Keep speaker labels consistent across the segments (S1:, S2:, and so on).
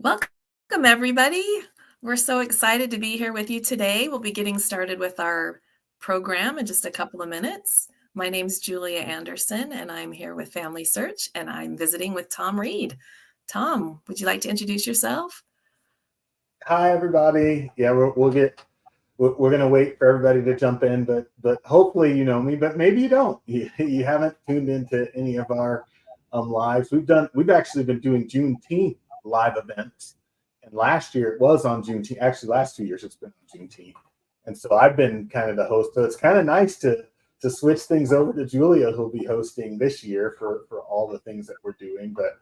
S1: Welcome, everybody. We're so excited to be here with you today. We'll be getting started with our program in just a couple of minutes. My name's Julia Anderson, and I'm here with Family Search, and I'm visiting with Tom Reed. Tom, would you like to introduce yourself?
S2: Hi, everybody. Yeah, we're gonna wait for everybody to jump in, but hopefully you know me, but maybe you don't. You haven't tuned into any of our lives. We've actually been doing Juneteenth live events, and last year it was on Juneteenth. Actually, last 2 years it's been on Juneteenth, and so I've been kind of the host. So it's kind of nice to switch things over to Julia, who'll be hosting this year for all the things that we're doing, but.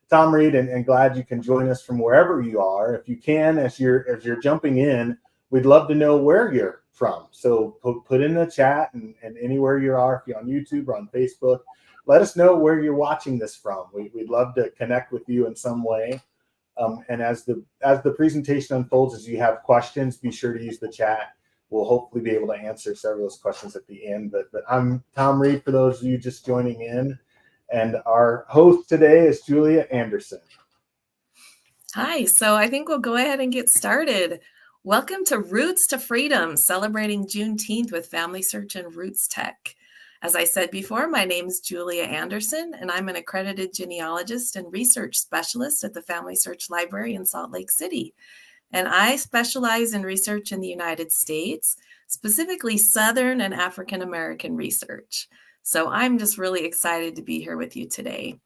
S2: Tom Reed, and glad you can join us from wherever you are. If you can, as you're jumping in, we'd love to know where you're from. So put in the chat and anywhere you are, if you're on YouTube or on Facebook, let us know where you're watching this from. We'd love to connect with you in some way. And as the presentation unfolds, as you have questions, be sure to use the chat. We'll hopefully be able to answer several of those questions at the end. But I'm Tom Reed for those of you just joining in. And our host today is Julia Anderson.
S1: Hi, so I think we'll go ahead and get started. Welcome to Roots to Freedom, celebrating Juneteenth with Family Search and Rootstech. As I said before, my name is Julia Anderson, and I'm an accredited genealogist and research specialist at the Family Search Library in Salt Lake City. And I specialize in research in the United States, specifically Southern and African American research. So I'm just really excited to be here with you today.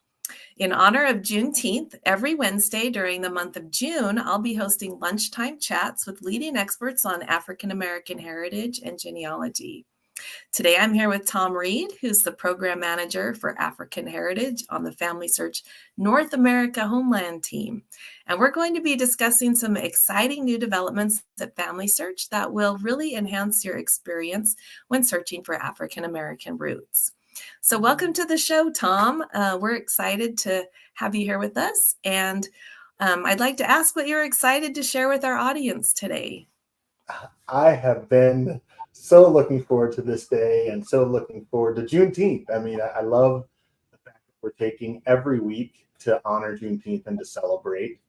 S1: In honor of Juneteenth, every Wednesday during the month of June, I'll be hosting lunchtime chats with leading experts on African American heritage and genealogy. Today, I'm here with Tom Reed, who's the program manager for African Heritage on the Family Search North America Homeland team. And we're going to be discussing some exciting new developments at Family Search that will really enhance your experience when searching for African American roots. So welcome to the show, Tom. We're excited to have you here with us. And I'd like to ask what you're excited to share with our audience today.
S2: I have been so looking forward to this day and so looking forward to Juneteenth. I mean, I love the fact that we're taking every week to honor Juneteenth and to celebrate.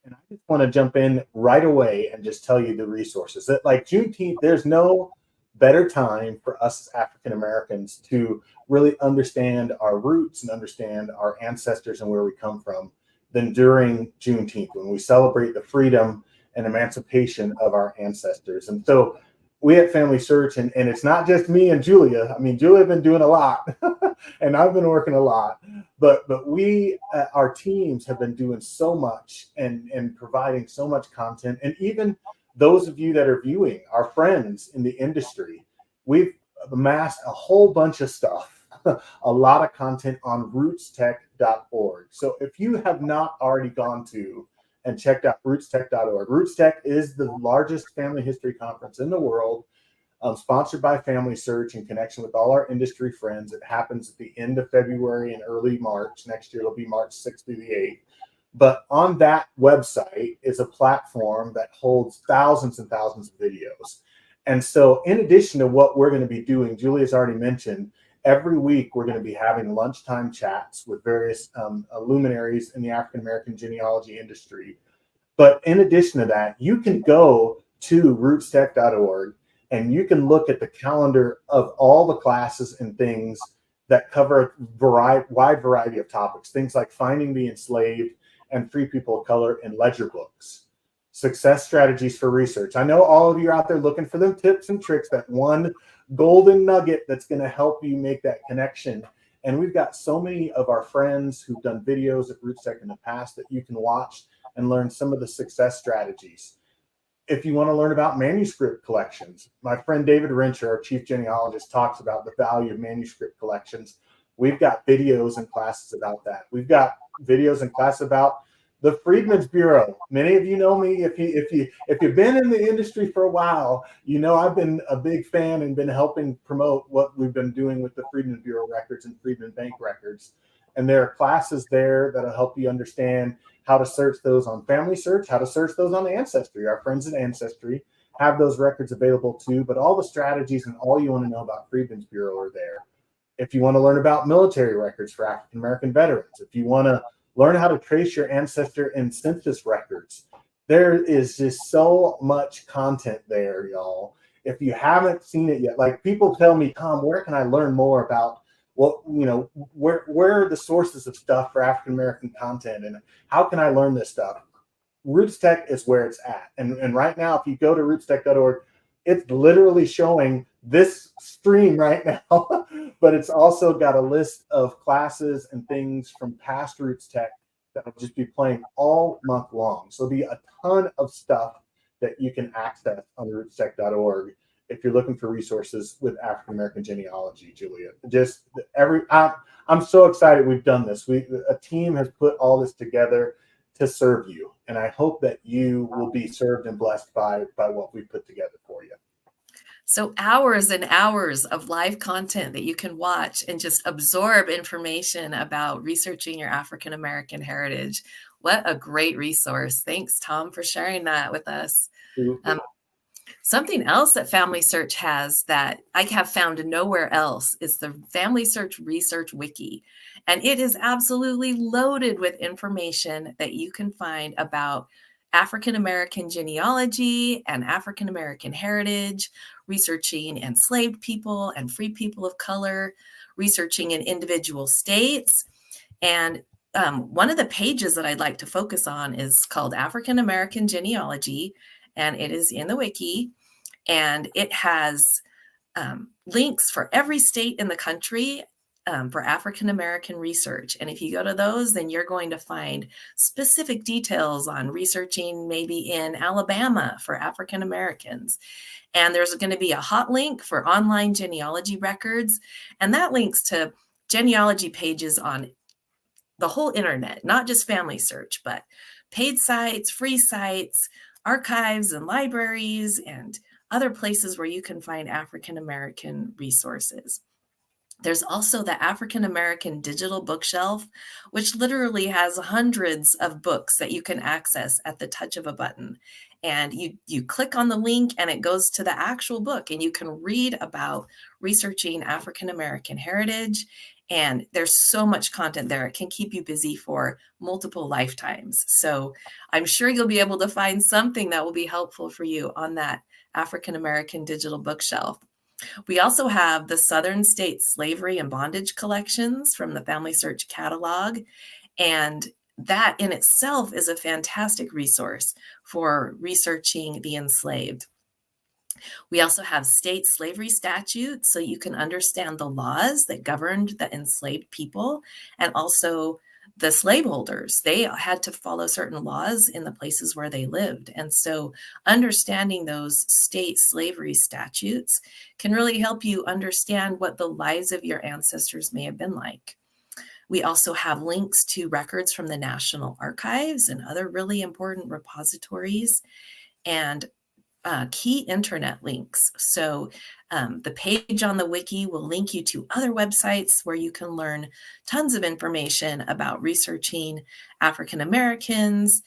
S2: And I just want to jump in right away and just tell you the resources that, like Juneteenth, there's no better time for us as African Americans to really understand our roots and understand our ancestors and where we come from than during Juneteenth, when we celebrate the freedom and emancipation of our ancestors. And so we at Family Search, and it's not just me and Julia. I mean, Julia has been doing a lot and I've been working a lot, but we, our teams have been doing so much and providing so much content. And even those of you that are viewing, our friends in the industry, we've amassed a whole bunch of stuff, a lot of content on rootstech.org. So if you have not already gone to and checked out rootstech.org, Rootstech is the largest family history conference in the world, sponsored by Family Search in connection with all our industry friends. It happens at the end of February and early March. Next year, it'll be March 6th through the 8th. But on that website is a platform that holds thousands and thousands of videos. And so in addition to what we're going to be doing, Julia's already mentioned, every week we're going to be having lunchtime chats with various luminaries in the African American genealogy industry. But in addition to that, you can go to rootstech.org and you can look at the calendar of all the classes and things that cover a wide variety of topics, things like finding the enslaved and free people of color in ledger books, success strategies for research. I know all of you are out there looking for them tips and tricks, that one golden nugget that's going to help you make that connection. And we've got so many of our friends who've done videos at Rootstech in the past that you can watch and learn some of the success strategies. If you want to learn about manuscript collections, my friend David Rencher, our chief genealogist, talks about the value of manuscript collections. We've got videos and classes about that. We've got videos and classes about the Freedmen's Bureau. Many of you know me. If you've been in the industry for a while, you know I've been a big fan and been helping promote what we've been doing with the Freedmen's Bureau records and Freedmen Bank records. And there are classes there that'll help you understand how to search those on Family Search, how to search those on Ancestry. Our friends at Ancestry have those records available too, but all the strategies and all you want to know about Freedmen's Bureau are there. If you want to learn about military records for African American veterans, if you want to learn how to trace your ancestor in census records. There is just so much content there, y'all. If you haven't seen it yet, like people tell me, Tom, where can I learn more about what, where are the sources of stuff for African American content, and how can I learn this stuff? Rootstech is where it's at. And right now, if you go to rootstech.org, it's literally showing this stream right now, but it's also got a list of classes and things from past Rootstech that will just be playing all month long. So there'll be a ton of stuff that you can access on rootstech.org if you're looking for resources with African American genealogy, Julia. I'm so excited we've done this. A team has put all this together to serve you, and I hope that you will be served and blessed by what we've put together for you.
S1: So hours and hours of live content that you can watch and just absorb information about researching your African American heritage. What a great resource. Thanks, Tom, for sharing that with us. Something else that Family Search has that I have found nowhere else is the Family Search Research Wiki. And it is absolutely loaded with information that you can find about African American genealogy and African American heritage, researching enslaved people and free people of color, researching in individual states. And one of the pages that I'd like to focus on is called African American Genealogy, and it is in the Wiki, and it has links for every state in the country for African American research. And if you go to those, then you're going to find specific details on researching maybe in Alabama for African Americans. And there's going to be a hot link for online genealogy records, and that links to genealogy pages on the whole internet, not just Family Search, but paid sites, free sites, archives and libraries, and other places where you can find African American resources. There's also the African American digital bookshelf, which literally has hundreds of books that you can access at the touch of a button. And you click on the link and it goes to the actual book, and you can read about researching African American heritage. And there's so much content there. It can keep you busy for multiple lifetimes. So I'm sure you'll be able to find something that will be helpful for you on that African American digital bookshelf. We also have the Southern States Slavery and Bondage collections from the Family Search catalog. And that in itself is a fantastic resource for researching the enslaved. We also have state slavery statutes, so you can understand the laws that governed the enslaved people, and also the slaveholders. They had to follow certain laws in the places where they lived. And so understanding those state slavery statutes can really help you understand what the lives of your ancestors may have been like. We also have links to records from the National Archives and other really important repositories, and key internet links. So the page on the Wiki will link you to other websites where you can learn tons of information about researching African Americans,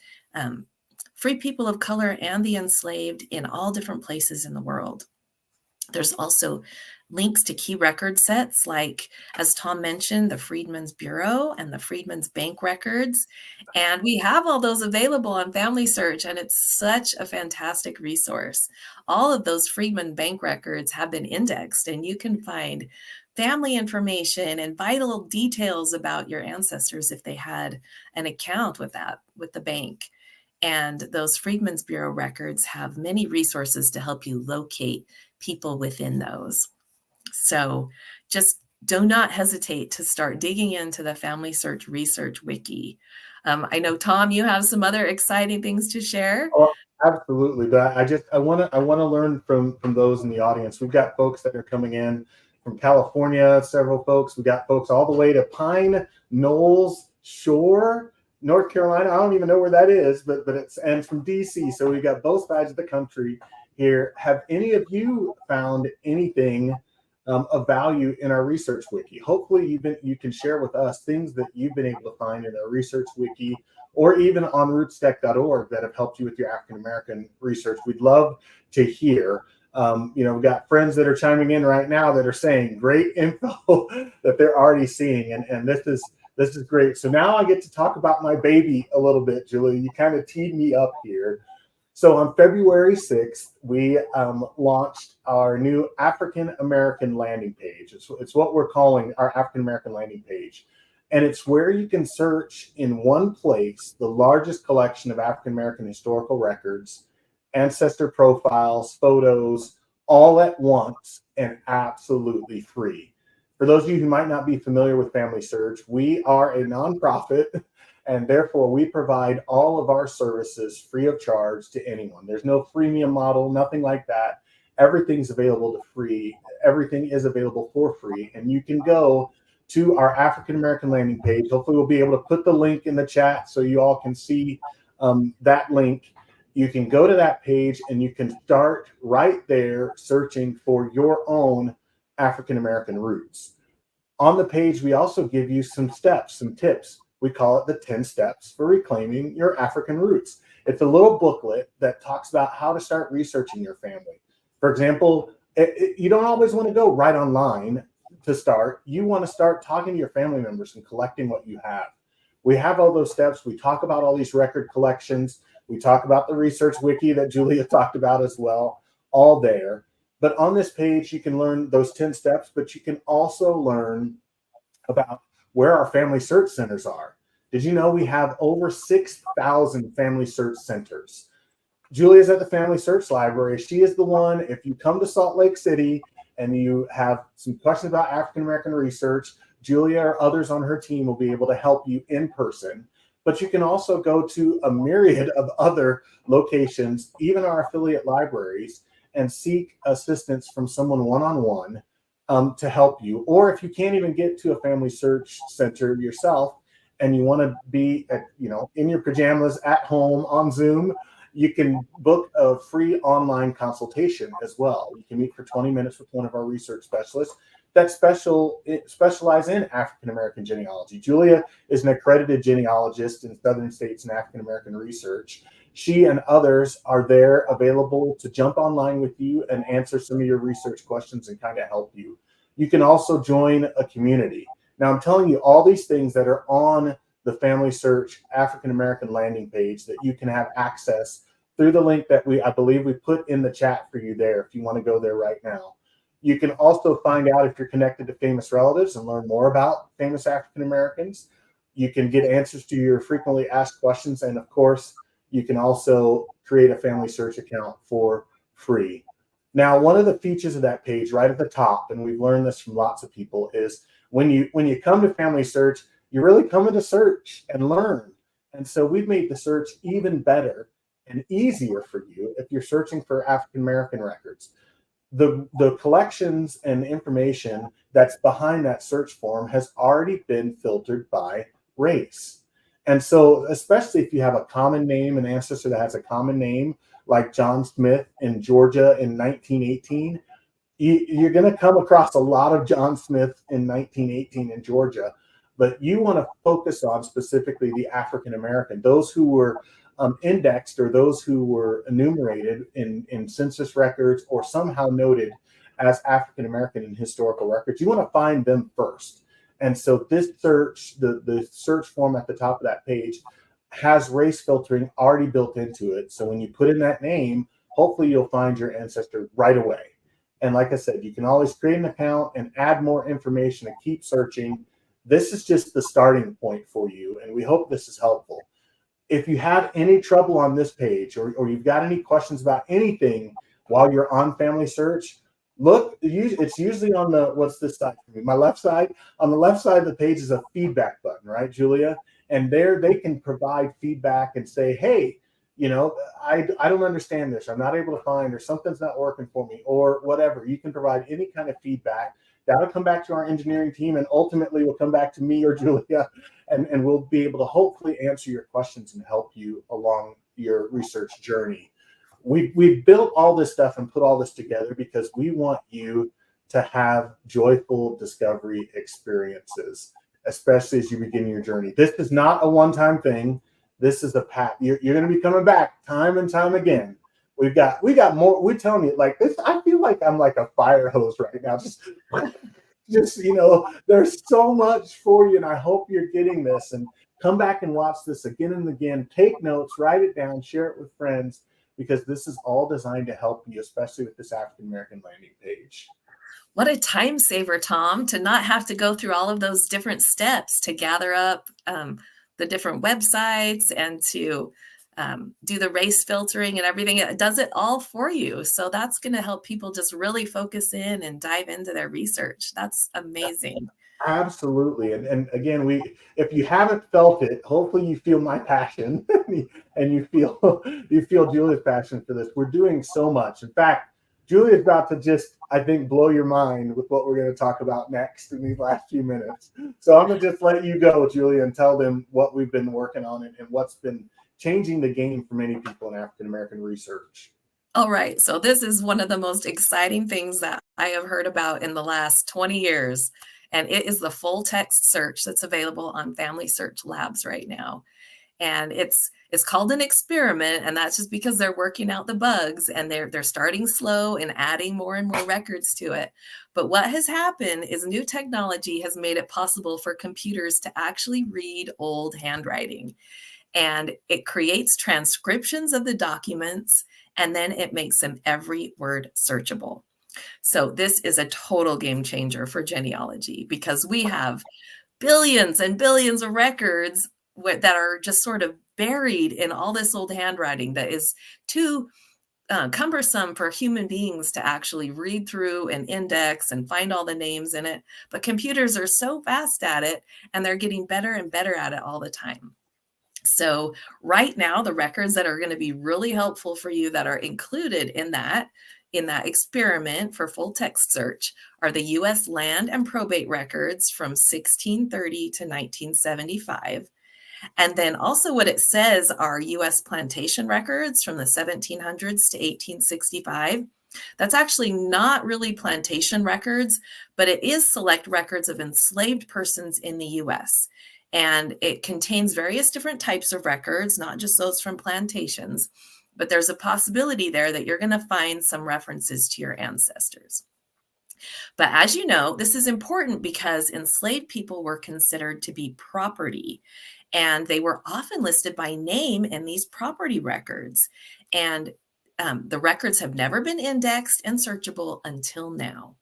S1: free people of color, and the enslaved in all different places in the world. There's also links to key record sets like, as Tom mentioned, the Freedmen's Bureau and the Freedmen's Bank records. And we have all those available on Family Search, and it's such a fantastic resource. All of those Freedmen Bank records have been indexed, and you can find family information and vital details about your ancestors if they had an account with the bank. And those Freedmen's Bureau records have many resources to help you locate people within those. So just do not hesitate to start digging into the Family Search Research Wiki. I know, Tom, you have some other exciting things to share.
S2: Oh, absolutely. But I want to learn from those in the audience. We've got folks that are coming in from California, several folks. We got folks all the way to Pine Knolls Shore, North Carolina. I don't even know where that is, but it's, and from DC. So we've got both sides of the country here. Have any of you found anything of value in our research wiki? Hopefully you can share with us things that you've been able to find in our research wiki, or even on rootstech.org, that have helped you with your African American research. We'd love to hear. We've got friends that are chiming in right now that are saying great info that they're already seeing, and this is This is great. So now I get to talk about my baby a little bit, Julia. You kind of teed me up here. So on February 6th, we launched our new African American landing page. It's what we're calling our African American landing page. And it's where you can search in one place the largest collection of African American historical records, ancestor profiles, photos, all at once and absolutely free. For those of you who might not be familiar with Family Search, we are a nonprofit and therefore we provide all of our services free of charge to anyone. There's no freemium model, nothing like that. Everything's available to free. Everything is available for free. And you can go to our African American landing page. Hopefully we'll be able to put the link in the chat so you all can see that link. You can go to that page and you can start right there searching for your own African American roots. On the page, we also give you some steps, some tips. We call it the 10 steps for reclaiming your African roots. It's a little booklet that talks about how to start researching your family. For example, you don't always want to go right online to start. You want to start talking to your family members and collecting what you have. We have all those steps. We talk about all these record collections. We talk about the research wiki that Julia talked about as well, all there. But on this page, you can learn those 10 steps, but you can also learn about where our family search centers are. Did you know we have over 6,000 family search centers? Julia's at the Family Search Library. She is the one, if you come to Salt Lake City and you have some questions about African American research, Julia or others on her team will be able to help you in person. But you can also go to a myriad of other locations, even our affiliate libraries, and seek assistance from someone one-on-one to help you. Or if you can't even get to a family search center yourself and you want to be in your pajamas at home on Zoom, you can book a free online consultation as well. You can meet for 20 minutes with one of our research specialists that specialize in African American genealogy. Julia is an accredited genealogist in Southern States and African American research. She and others are there available to jump online with you and answer some of your research questions and kind of help you. You can also join a community. Now, I'm telling you all these things that are on the Family Search African American landing page that you can have access through the link that I believe we put in the chat for you there if you want to go there right now. You can also find out if you're connected to famous relatives and learn more about famous African Americans. You can get answers to your frequently asked questions. And of course, you can also create a Family Search account for free. Now, one of the features of that page right at the top, and we've learned this from lots of people, is when you come to Family Search, you're really coming to search and learn. And so we've made the search even better and easier for you if you're searching for African American records. The collections and information that's behind that search form has already been filtered by race. And so, especially if you have a common name, an ancestor that has a common name, like John Smith in Georgia in 1918, you're going to come across a lot of John Smith in 1918 in Georgia, but you want to focus on specifically the African American, those who were indexed or those who were enumerated in census records or somehow noted as African American in historical records. You want to find them first. And so this search, the search form at the top of that page has race filtering already built into it. So when you put in that name, hopefully you'll find your ancestor right away. And like I said, you can always create an account and add more information and keep searching. This is just the starting point for you, and we hope this is helpful. If you have any trouble on this page or you've got any questions about anything while you're on Family Search, look, it's usually on what's this side for me? My left side. On the left side of the page is a feedback button, right, Julia? And there they can provide feedback and say, hey, I don't understand this. I'm not able to find, or something's not working for me, or whatever. You can provide any kind of feedback. That'll come back to our engineering team and ultimately will come back to me or Julia, and we'll be able to hopefully answer your questions and help you along your research journey. We've built all this stuff and put all this together because we want you to have joyful discovery experiences, especially as you begin your journey. This is not a one-time thing. This is a path. You're going to be coming back time and time again. We got more. We're telling you like this. I feel like I'm like a fire hose right now, just just, there's so much for you, and I hope you're getting this. And come back and watch this again and again. Take notes, write it down, share it with friends, because this is all designed to help you, especially with this African American landing page.
S1: What a time saver, Tom, to not have to go through all of those different steps to gather up the different websites and to do the race filtering and everything. It does it all for you. So that's going to help people just really focus in and dive into their research. That's amazing.
S2: Absolutely. And again, if you haven't felt it, hopefully you feel my passion and you feel Julia's passion for this. We're doing so much. In fact, Julia's about to just, I think, blow your mind with what we're going to talk about next in these last few minutes. So I'm going to just let you go, Julia, and tell them what we've been working on and what's been changing the game for many people in African American research.
S1: All right. So this is one of the most exciting things that I have heard about in the last 20 years. And it is the full text search that's available on Family Search Labs right now. And it's called an experiment, and that's just because they're working out the bugs and they're starting slow and adding more and more records to it. But what has happened is new technology has made it possible for computers to actually read old handwriting. And it creates transcriptions of the documents, and then it makes them every word searchable. So this is a total game changer for genealogy because we have billions and billions of records that are just sort of buried in all this old handwriting that is too cumbersome for human beings to actually read through and index and find all the names in it. But computers are so fast at it, and they're getting better and better at it all the time. So right now, the records that are going to be really helpful for you that are included in that experiment for full text search are the U.S. land and probate records from 1630 to 1975. And then also what it says are U.S. plantation records from the 1700s to 1865. That's actually not really plantation records, but it is select records of enslaved persons in the U.S. And it contains various different types of records, not just those from plantations, but there's a possibility there that you're going to find some references to your ancestors. But as you know, this is important because enslaved people were considered to be property, and they were often listed by name in these property records. And the records have never been indexed and searchable until now.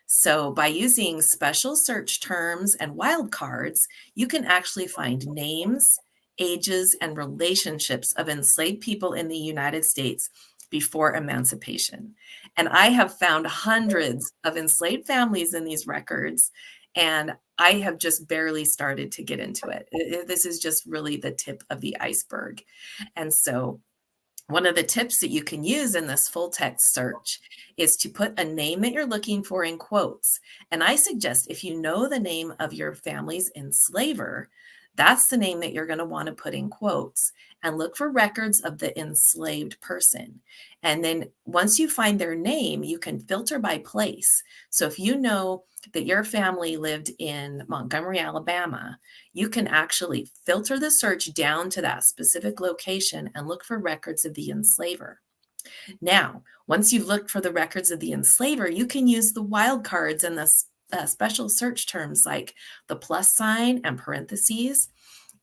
S1: So by using special search terms and wildcards, you can actually find names, ages, and relationships of enslaved people in the United States before emancipation. And I have found hundreds of enslaved families in these records, and I have just barely started to get into it. This is just really the tip of the iceberg. And so one of the tips that you can use in this full text search is to put a name that you're looking for in quotes. And I suggest if you know the name of your family's enslaver, that's the name that you're going to want to put in quotes and look for records of the enslaved person. And then once you find their name, you can filter by place. So if you know that your family lived in Montgomery, Alabama, you can actually filter the search down to that specific location and look for records of the enslaver. Now, once you've looked for the records of the enslaver, you can use the wildcards and the special search terms like the plus sign and parentheses.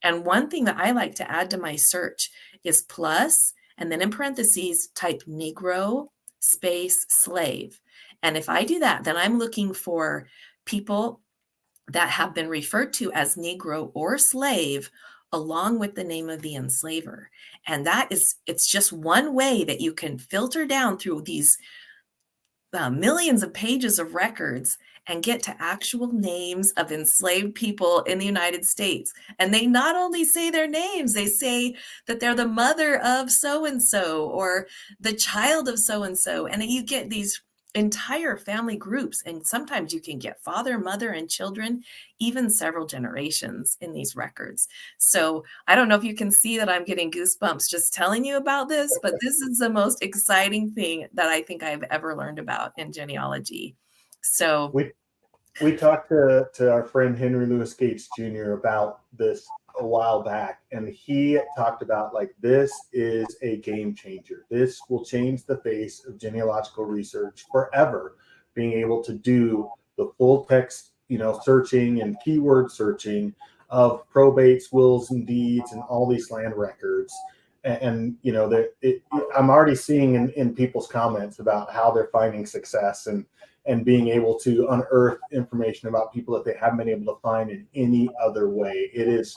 S1: And one thing that I like to add to my search is plus, and then in parentheses, type Negro space slave. And if I do that, then I'm looking for people that have been referred to as Negro or slave along with the name of the enslaver. And it's just one way that you can filter down through these millions of pages of records and get to actual names of enslaved people in the United States. And they not only say their names, they say that they're the mother of so-and-so or the child of so-and-so. And you get these entire family groups. And sometimes you can get father, mother, and children, even several generations in these records. So I don't know if you can see that I'm getting goosebumps just telling you about this, but this is the most exciting thing that I think I've ever learned about in genealogy. So
S2: we talked to our friend Henry Louis Gates Jr. about this a while back, and he talked about like this is a game changer. This will change the face of genealogical research forever, being able to do the full text searching and keyword searching of probates, wills, and deeds, and all these land records. I'm already seeing in people's comments about how they're finding success and being able to unearth information about people that they haven't been able to find in any other way. It is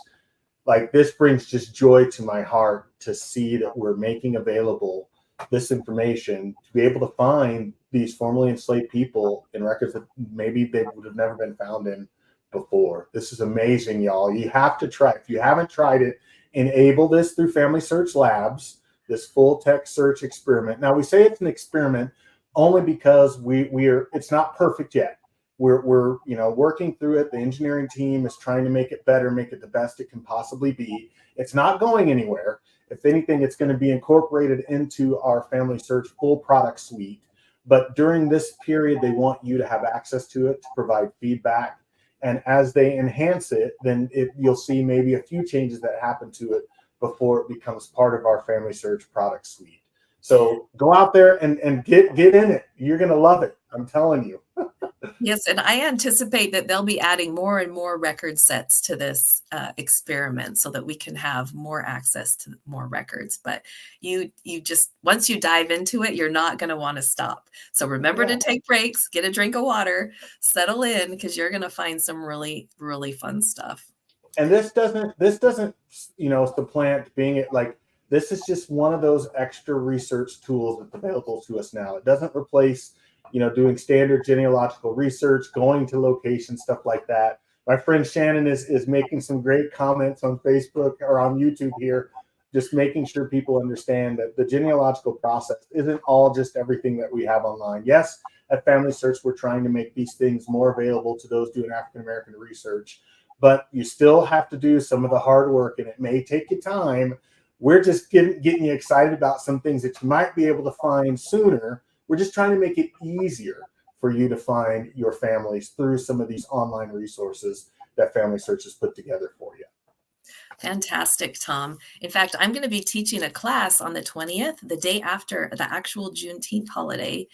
S2: like, this brings just joy to my heart to see that we're making available this information to be able to find these formerly enslaved people in records that maybe they would have never been found in before. This is amazing, y'all. You have to try. If you haven't tried it, enable this through Family Search Labs, this full text search experiment. Now, we say it's an experiment only because it's not perfect yet. We're working through it. The engineering team is trying to make it better, make it the best it can possibly be. It's not going anywhere. If anything, it's going to be incorporated into our Family Search full product suite. But during this period, they want you to have access to it to provide feedback. And as they enhance it, then you'll see maybe a few changes that happen to it before it becomes part of our Family Search product suite. So go out there and get in it. You're going to love it. I'm telling you.
S1: Yes, and I anticipate that they'll be adding more and more record sets to this experiment so that we can have more access to more records. But you just, once you dive into it, you're not going to want to stop. So remember to take breaks, get a drink of water, settle in, because you're going to find some really, really fun stuff.
S2: And this doesn't supplant being it. Like, this is just one of those extra research tools that's available to us now. It doesn't replace doing standard genealogical research, going to locations, stuff like that. My friend Shannon is making some great comments on Facebook or on YouTube here, just making sure people understand that the genealogical process isn't all just everything that we have online. Yes, at Family Search, we're trying to make these things more available to those doing African American research, but you still have to do some of the hard work, and it may take you time. We're just getting you excited about some things that you might be able to find sooner. We're just trying to make it easier for you to find your families through some of these online resources that Family Search has put together for you.
S1: Fantastic, Tom. In fact, I'm going to be teaching a class on the 20th, the day after the actual Juneteenth holiday.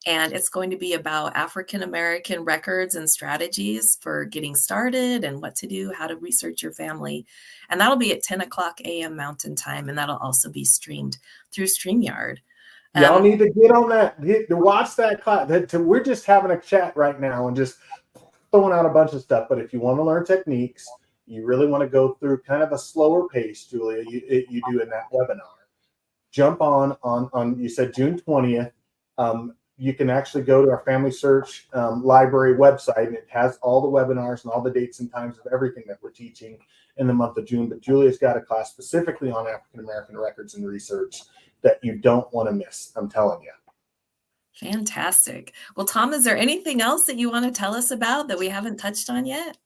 S1: And it's going to be about African American records and strategies for getting started and what to do, how to research your family. And that'll be at 10 o'clock a.m. Mountain Time. And that'll also be streamed through StreamYard.
S2: Y'all need to get on that, to watch that class. We're just having a chat right now and just throwing out a bunch of stuff. But if you want to learn techniques, you really want to go through kind of a slower pace, Julia, you do in that webinar. Jump on you said June 20th. You can actually go to our Family Search library website, and it has all the webinars and all the dates and times of everything that we're teaching in the month of June. But Julia's got a class specifically on African American records and research that you don't want to miss. I'm telling you.
S1: Fantastic. Well, Tom, is there anything else that you want to tell us about that we haven't touched on yet?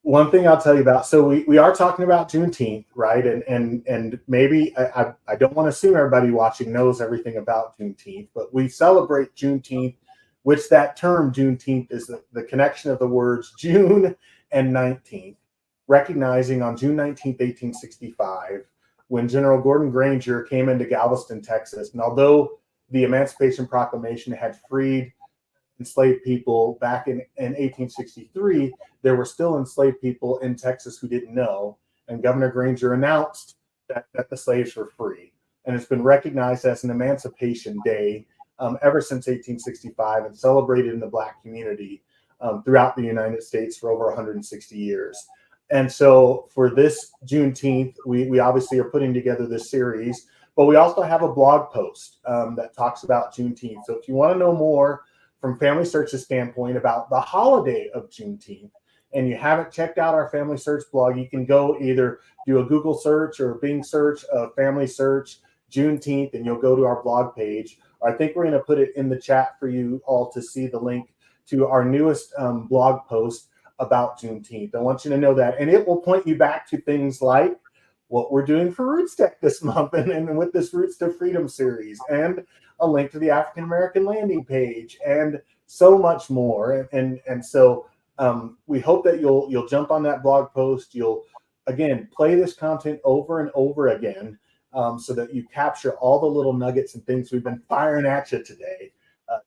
S2: One thing I'll tell you about, so we are talking about Juneteenth, right? And maybe I don't want to assume everybody watching knows everything about Juneteenth, but we celebrate Juneteenth, which that term Juneteenth is the connection of the words June and 19th, recognizing on June 19th, 1865, when General Gordon Granger came into Galveston, Texas. And although the Emancipation Proclamation had freed enslaved people back in 1863, there were still enslaved people in Texas who didn't know. And Governor Granger announced that the slaves were free. And it's been recognized as an Emancipation Day ever since 1865 and celebrated in the Black community throughout the United States for over 160 years. And so for this Juneteenth, we obviously are putting together this series, but we also have a blog post that talks about Juneteenth. So if you want to know more from Family Search's standpoint about the holiday of Juneteenth, and you haven't checked out our Family Search blog, you can go either do a Google search or a Bing search of Family Search Juneteenth, and you'll go to our blog page. I think we're going to put it in the chat for you all to see the link to our newest blog post about Juneteenth. I want you to know that. And it will point you back to things like what we're doing for Rootstech this month and with this Roots to Freedom series, and a link to the African American landing page, and so much more. And so we hope that you'll jump on that blog post. You'll, again, play this content over and over again so that you capture all the little nuggets and things we've been firing at you today.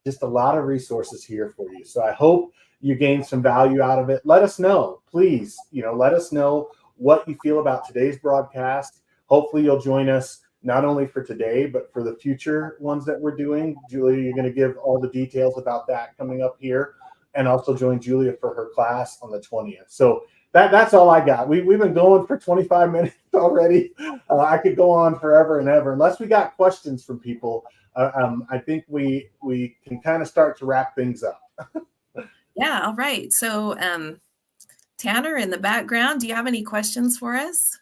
S2: Just a lot of resources here for you. So I hope you gain some value out of it. Let us know, please. Let us know what you feel about today's broadcast. Hopefully you'll join us not only for today, but for the future ones that we're doing. Julia, you're going to give all the details about that coming up here, and also join Julia for her class on the 20th. So that's all I got. We've been going for 25 minutes already. I could go on forever and ever, unless we got questions from people. I think we can kind of start to wrap things up.
S1: Yeah, all right. So Tanner in the background, do you have any questions for us?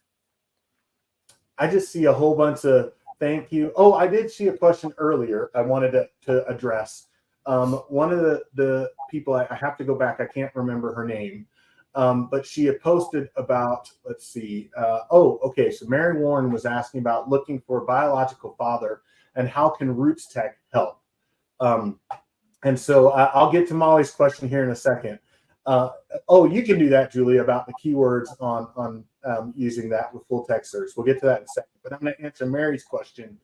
S2: I just see a whole bunch of thank you. Oh, I did see a question earlier I wanted to address. One of the people, I have to go back, I can't remember her name, but she had posted about, let's see. Okay. So Mary Warren was asking about looking for a biological father and how can Rootstech help? And so I'll get to Molly's question here in a second. You can do that, Julie, about the keywords on using that with full text search. We'll get to that in a second. But I'm going to answer Mary's question.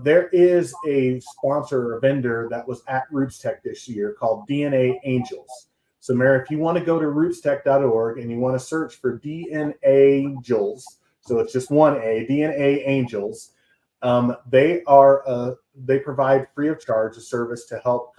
S2: There is a sponsor or vendor that was at Rootstech this year called DNA Angels. So, Mary, if you want to go to rootstech.org and you want to search for DNA Angels, so it's just one A, DNA Angels, they provide free of charge a service to help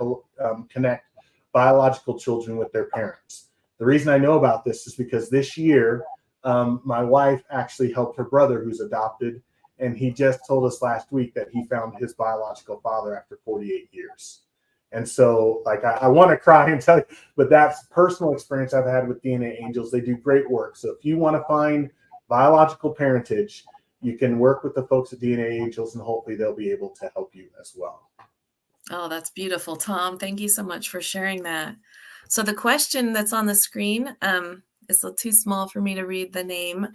S2: connect biological children with their parents. The reason I know about this is because this year, my wife actually helped her brother who's adopted, and he just told us last week that he found his biological father after 48 years. And so, I want to cry and tell you, but that's personal experience I've had with DNA Angels. They do great work. So if you want to find biological parentage, you can work with the folks at DNA Angels, and hopefully they'll be able to help you as well.
S1: Oh, that's beautiful, Tom. Thank you so much for sharing that. So the question that's on the screen is too small for me to read the name.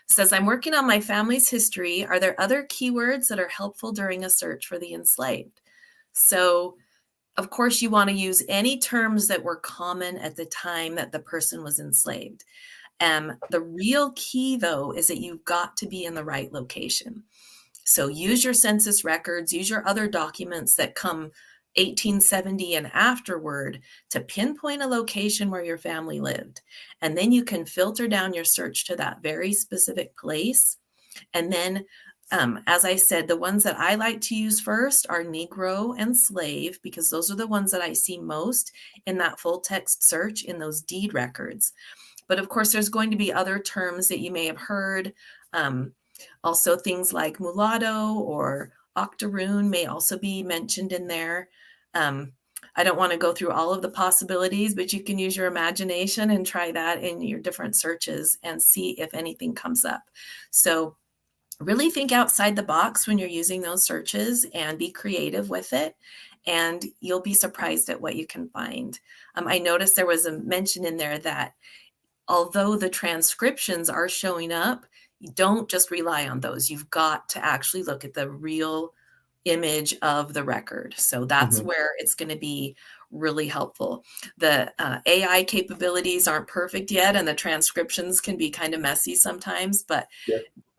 S1: Says, I'm working on my family's history. Are there other keywords that are helpful during a search for the enslaved? So, of course, you want to use any terms that were common at the time that the person was enslaved. The real key, though, is that you've got to be in the right location. So use your census records, use your other documents that come 1870 and afterward to pinpoint a location where your family lived. And then you can filter down your search to that very specific place. And then, as I said, the ones that I like to use first are Negro and slave, because those are the ones that I see most in that full text search in those deed records. But of course, there's going to be other terms that you may have heard. Also, things like mulatto or octoroon may also be mentioned in there. I don't want to go through all of the possibilities, but you can use your imagination and try that in your different searches and see if anything comes up. So really think outside the box when you're using those searches and be creative with it, and you'll be surprised at what you can find. I noticed there was a mention in there that although the transcriptions are showing up, you don't just rely on those. You've got to actually look at the real image of the record. So that's where it's going to be really helpful. The AI capabilities aren't perfect yet, and the transcriptions can be kind of messy sometimes, but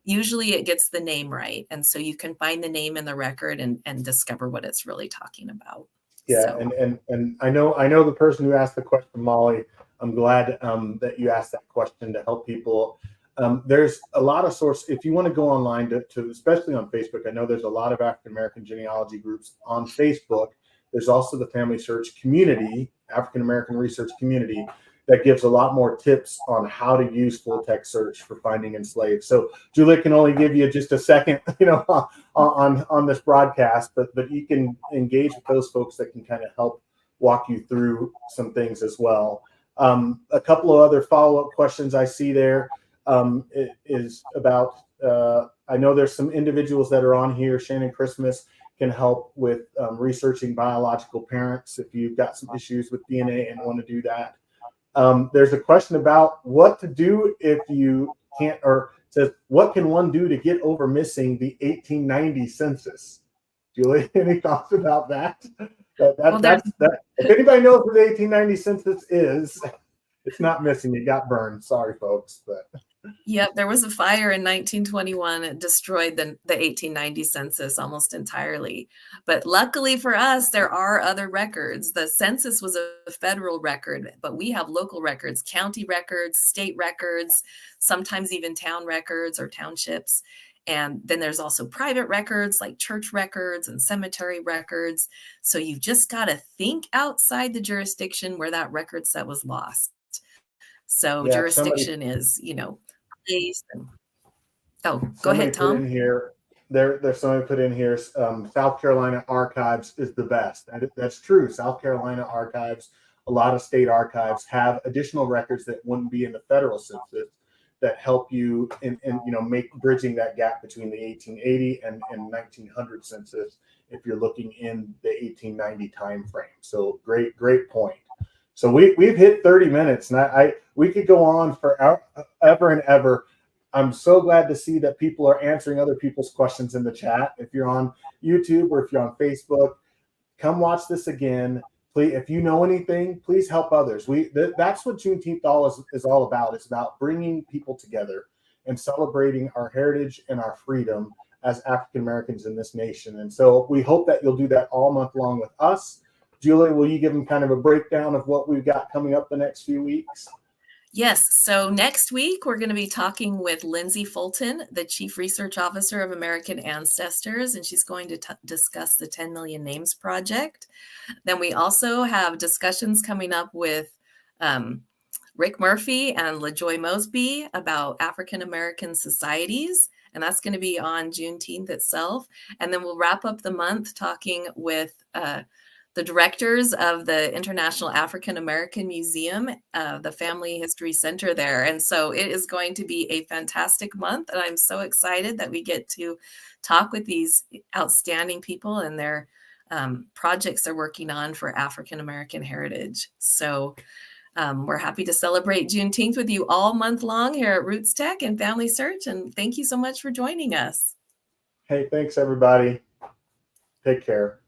S1: usually it gets the name right. And so you can find the name in the record and discover what it's really talking about.
S2: Yeah, so. and I know the person who asked the question, Molly. I'm glad that you asked that question to help people. There's a lot of sources. If you want to go online to especially on Facebook, I know there's a lot of African American genealogy groups on Facebook. There's also the Family Search community, African American research community, that gives a lot more tips on how to use full text search for finding enslaved. So Julia can only give you just a second, on this broadcast, but you can engage with those folks that can kind of help walk you through some things as well. A couple of other follow-up questions I see there is about, I know there's some individuals that are on here. Shannon Christmas can help with researching biological parents if you've got some issues with DNA and want to do that. There's a question about what to do if you can't, or says, what can one do to get over missing the 1890 census? Julie, any thoughts about that? If anybody knows what the 1890 census is, It's not missing. It got burned. Sorry, folks. But
S1: Yep, there was a fire in 1921. It destroyed the 1890 census almost entirely. But luckily for us, there are other records. The census was a federal record, but we have local records, county records, state records, sometimes even town records or townships. And then there's also private records like church records and cemetery records. So you've just got to think outside the jurisdiction where that record set was lost. So
S2: yeah, somebody
S1: jurisdiction is, place and oh, go
S2: somebody
S1: ahead,
S2: put in
S1: Tom.
S2: here. There's somebody put in here. South Carolina archives is the best. That's true. South Carolina archives, a lot of state archives have additional records that wouldn't be in the federal census that help you in make bridging that gap between the 1880 and 1900 census if you're looking in the 1890 time frame. So great point. So we've hit 30 minutes, and we could go on for ever and ever. I'm so glad to see that people are answering other people's questions in the chat. If you're on YouTube or if you're on Facebook, come watch this again. Please, if you know anything, please help others. That's what Juneteenth is all about. It's about bringing people together and celebrating our heritage and our freedom as African Americans in this nation. And so we hope that you'll do that all month long with us. Julie, will you give them kind of a breakdown of what we've got coming up the next few weeks?
S1: Yes. So next week, we're going to be talking with Lindsay Fulton, the Chief Research Officer of American Ancestors, and she's going to discuss the 10 Million Names Project. Then we also have discussions coming up with Rick Murphy and LaJoy Mosby about African American societies, and that's going to be on Juneteenth itself. And then we'll wrap up the month talking with the directors of the International African American Museum, the Family History Center there. And so it is going to be a fantastic month. And I'm so excited that we get to talk with these outstanding people and their projects they're working on for African American heritage. So we're happy to celebrate Juneteenth with you all month long here at Rootstech and Family Search. And thank you so much for joining us.
S2: Hey, thanks, everybody. Take care.